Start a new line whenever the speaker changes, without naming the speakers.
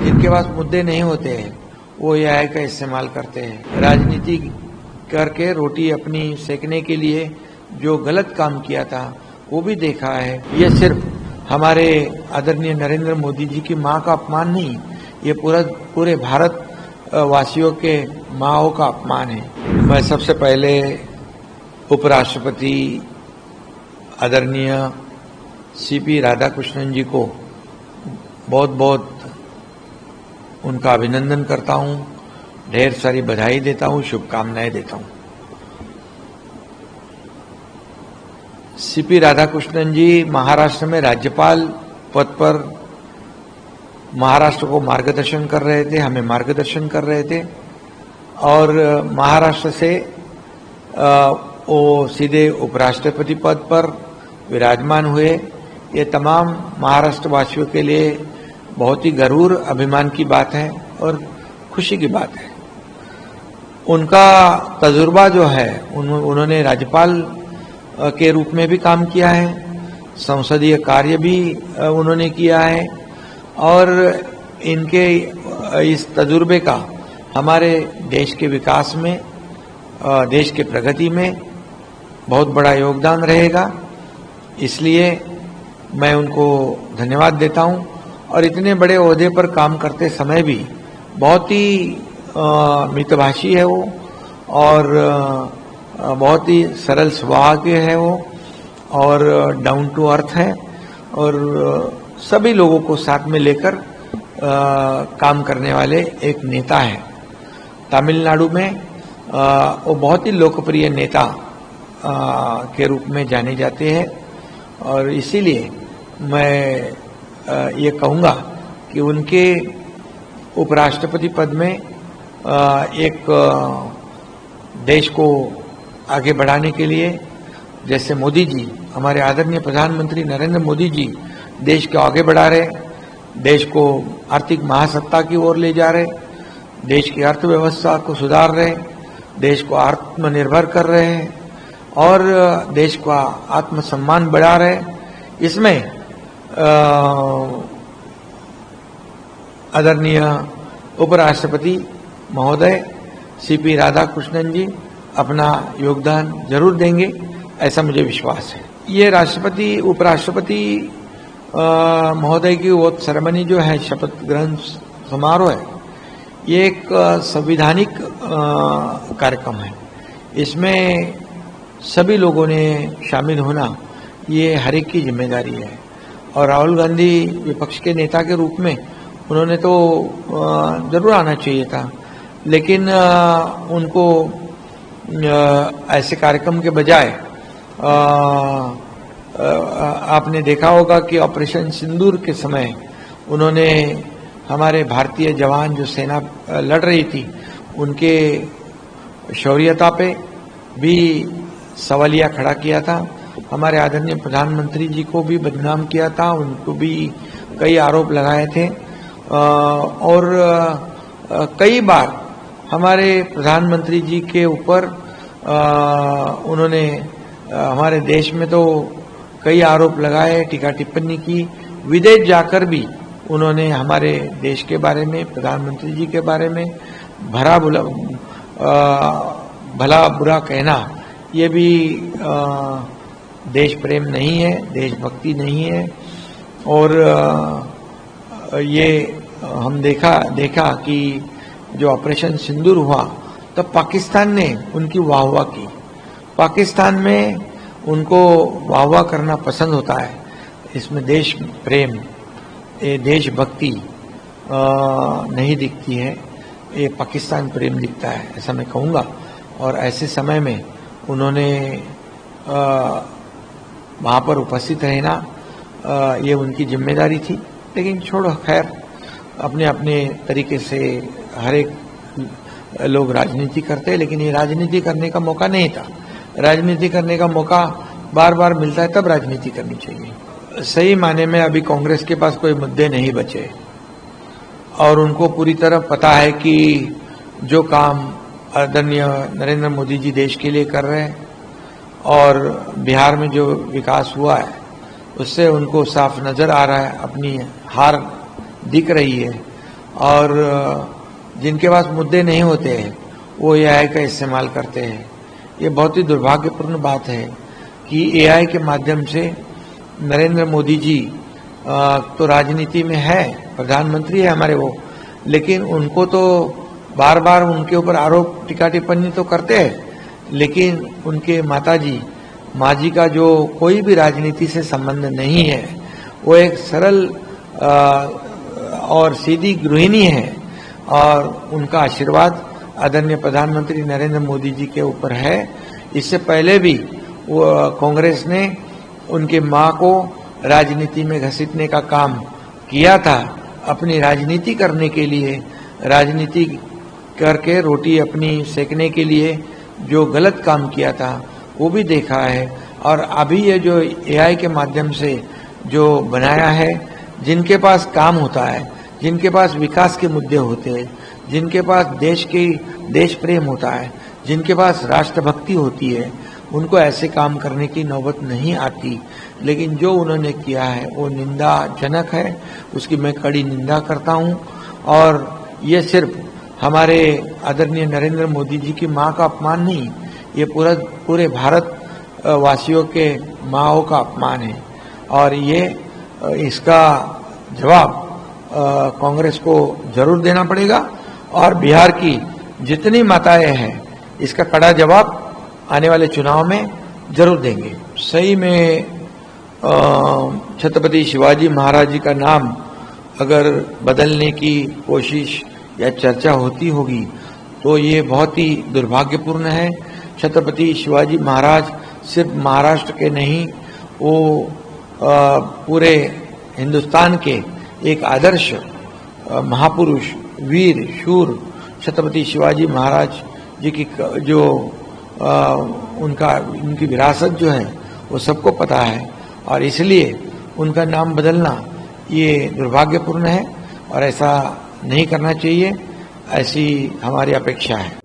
जिनके पास मुद्दे नहीं होते हैं वो एआई का इस्तेमाल करते हैं। राजनीति करके रोटी अपनी सेकने के लिए जो गलत काम किया था वो भी देखा है। ये सिर्फ हमारे आदरणीय नरेंद्र मोदी जी की मां का अपमान नहीं, ये पूरे भारत वासियों के माओं का अपमान है। मैं सबसे पहले उपराष्ट्रपति आदरणीय सीपी राधाकृष्णन जी को बहुत बहुत उनका अभिनंदन करता हूं, ढेर सारी बधाई देता हूं, शुभकामनाएं देता हूं। सीपी राधाकृष्णन जी महाराष्ट्र में राज्यपाल पद पर महाराष्ट्र को मार्गदर्शन कर रहे थे, हमें मार्गदर्शन कर रहे थे और महाराष्ट्र से वो सीधे उपराष्ट्रपति पद पर विराजमान हुए। ये तमाम महाराष्ट्र वासियों के लिए बहुत ही गर्व अभिमान की बात है और खुशी की बात है। उनका तजुर्बा जो है, उन्होंने राज्यपाल के रूप में भी काम किया है, संसदीय कार्य भी उन्होंने किया है और इनके इस तजुर्बे का हमारे देश के विकास में, देश के प्रगति में बहुत बड़ा योगदान रहेगा। इसलिए मैं उनको धन्यवाद देता हूं और इतने बड़े ओहदे पर काम करते समय भी बहुत ही मितभाषी है वो और बहुत ही सरल स्वभाव के है वो और डाउन टू अर्थ है और सभी लोगों को साथ में लेकर काम करने वाले एक नेता है। तमिलनाडु में वो बहुत ही लोकप्रिय नेता के रूप में जाने जाते हैं और इसीलिए मैं ये कहूँगा कि उनके उपराष्ट्रपति पद में एक देश को आगे बढ़ाने के लिए, जैसे मोदी जी, हमारे आदरणीय प्रधानमंत्री नरेंद्र मोदी जी देश को आगे बढ़ा रहे, देश को आर्थिक महासत्ता की ओर ले जा रहे, देश की अर्थव्यवस्था को सुधार रहे, देश को आत्मनिर्भर कर रहे हैं और देश का आत्मसम्मान बढ़ा रहे। इसमें आदरणीय उपराष्ट्रपति महोदय सीपी राधाकृष्णन जी अपना योगदान जरूर देंगे, ऐसा मुझे विश्वास है। ये राष्ट्रपति उपराष्ट्रपति महोदय की ओथ सेरेमनी जो है, शपथ ग्रहण समारोह है, ये एक संवैधानिक कार्यक्रम है। इसमें सभी लोगों ने शामिल होना ये हर एक की जिम्मेदारी है और राहुल गांधी विपक्ष के नेता के रूप में उन्होंने तो जरूर आना चाहिए था, लेकिन उनको ऐसे कार्यक्रम के बजाय आपने देखा होगा कि ऑपरेशन सिंदूर के समय उन्होंने हमारे भारतीय जवान जो सेना लड़ रही थी उनके शौर्यता पे भी सवालिया खड़ा किया था। हमारे आदरणीय प्रधानमंत्री जी को भी बदनाम किया था, उनको भी कई आरोप लगाए थे और कई बार हमारे प्रधानमंत्री जी के ऊपर उन्होंने हमारे देश में तो कई आरोप लगाए, टीका टिप्पणी की। विदेश जाकर भी उन्होंने हमारे देश के बारे में, प्रधानमंत्री जी के बारे में भला बुरा कहना, ये भी देश प्रेम नहीं है, देशभक्ति नहीं है। और ये हम देखा कि जो ऑपरेशन सिंदूर हुआ तब पाकिस्तान ने उनकी वाहवाह की। पाकिस्तान में उनको वाहवाह करना पसंद होता है, इसमें देश प्रेम, ये देशभक्ति नहीं दिखती है, ये पाकिस्तान प्रेम दिखता है, ऐसा मैं कहूँगा। और ऐसे समय में उन्होंने वहाँ पर उपस्थित रहना ये उनकी जिम्मेदारी थी। लेकिन छोड़ो, खैर, अपने अपने तरीके से हर एक लोग राजनीति करते हैं, लेकिन ये राजनीति करने का मौका नहीं था। राजनीति करने का मौका बार बार मिलता है तब राजनीति करनी चाहिए। सही माने में अभी कांग्रेस के पास कोई मुद्दे नहीं बचे और उनको पूरी तरह पता है कि जो काम आदरणीय नरेंद्र मोदी जी देश के लिए कर रहे हैं और बिहार में जो विकास हुआ है उससे उनको साफ नजर आ रहा है, अपनी हार दिख रही है और जिनके पास मुद्दे नहीं होते हैं वो एआई का इस्तेमाल करते हैं। ये बहुत ही दुर्भाग्यपूर्ण बात है कि एआई के माध्यम से नरेंद्र मोदी जी तो राजनीति में है, प्रधानमंत्री है हमारे वो, लेकिन उनको तो बार बार उनके ऊपर आरोप टीका टिप्पणी तो करते हैं, लेकिन उनके माँ जी का जो कोई भी राजनीति से संबंध नहीं है, वो एक सरल और सीधी गृहिणी है और उनका आशीर्वाद आदरणीय प्रधानमंत्री नरेंद्र मोदी जी के ऊपर है। इससे पहले भी वो कांग्रेस ने उनके मां को राजनीति में घसीटने का काम किया था। अपनी राजनीति करने के लिए, राजनीति करके रोटी अपनी सेकने के लिए जो गलत काम किया था वो भी देखा है। और अभी ये जो एआई के माध्यम से जो बनाया है, जिनके पास काम होता है, जिनके पास विकास के मुद्दे होते हैं, जिनके पास देश प्रेम होता है, जिनके पास राष्ट्रभक्ति होती है, उनको ऐसे काम करने की नौबत नहीं आती। लेकिन जो उन्होंने किया है वो निंदाजनक है, उसकी मैं कड़ी निंदा करता हूं। और ये सिर्फ हमारे आदरणीय नरेंद्र मोदी जी की मां का अपमान नहीं, ये पूरे भारत वासियों के माँओं का अपमान है। और ये इसका जवाब कांग्रेस को जरूर देना पड़ेगा और बिहार की जितनी माताएं हैं इसका कड़ा जवाब आने वाले चुनाव में जरूर देंगे। सही में छत्रपति शिवाजी महाराज जी का नाम अगर बदलने की कोशिश या चर्चा होती होगी तो ये बहुत ही दुर्भाग्यपूर्ण है। छत्रपति शिवाजी महाराज सिर्फ महाराष्ट्र के नहीं, वो पूरे हिंदुस्तान के एक आदर्श महापुरुष, वीर, शूर छत्रपति शिवाजी महाराज जी की जो उनकी विरासत जो है वो सबको पता है और इसलिए उनका नाम बदलना ये दुर्भाग्यपूर्ण है और ऐसा नहीं करना चाहिए, ऐसी हमारी अपेक्षा है।